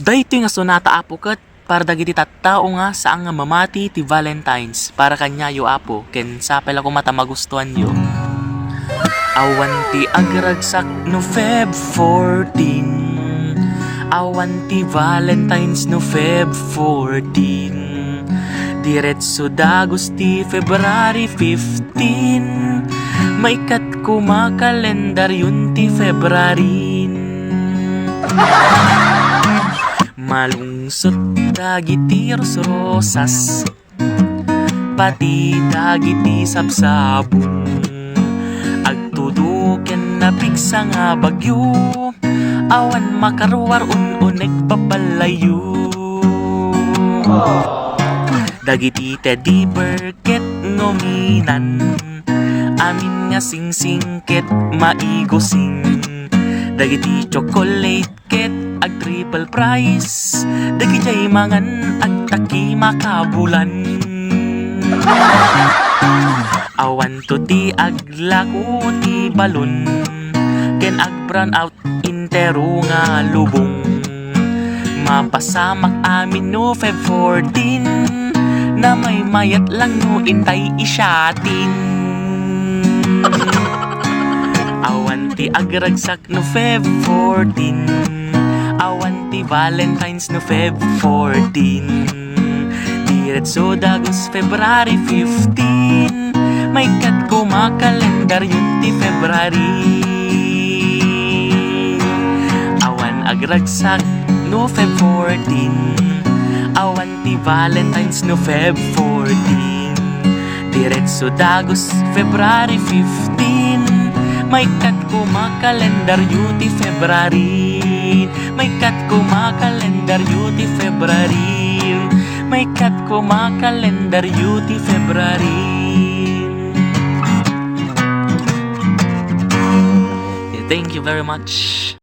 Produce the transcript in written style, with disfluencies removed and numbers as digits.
Dayto nga sonata apo ket para dagiti tattao nga saan nga mamati ti Valentines para kanyayo apo ken sapel ako mata magustuhan yo. Awan ti agragsak no Feb 14. Awan ti Valentines no Feb 14. Diretso dagos ti February 15. Maikat kumakalendar yun ti February. Malungsot dagiti rosas pati dagiti sabsabong agtuduken na pigsa nga bagyo awan makaruwar unek papalayo dagiti teddy bear ket ngominan amin nga singsing ket maigosing dagiti chocolate ket ag triple price dagiti mangan ag taki makabulan awan to ti aglaku ti balon ken ag brown out intero nga lubong mapasamak amin no Feb 14 na may mayat lang no intay isyatin awan ti agragsak no Feb 14 awan ti Valentines no Feb 14 diretso dagos February 15 may kat kumakalendar yun ti February awan agragsak no Feb 14 awan ti Valentines no Feb 14 diretso dagos February 15 may kat kumakalendar yun ti February may kat kumakalendar yun ti February may kat kumakalendar yun ti February. Thank you very much.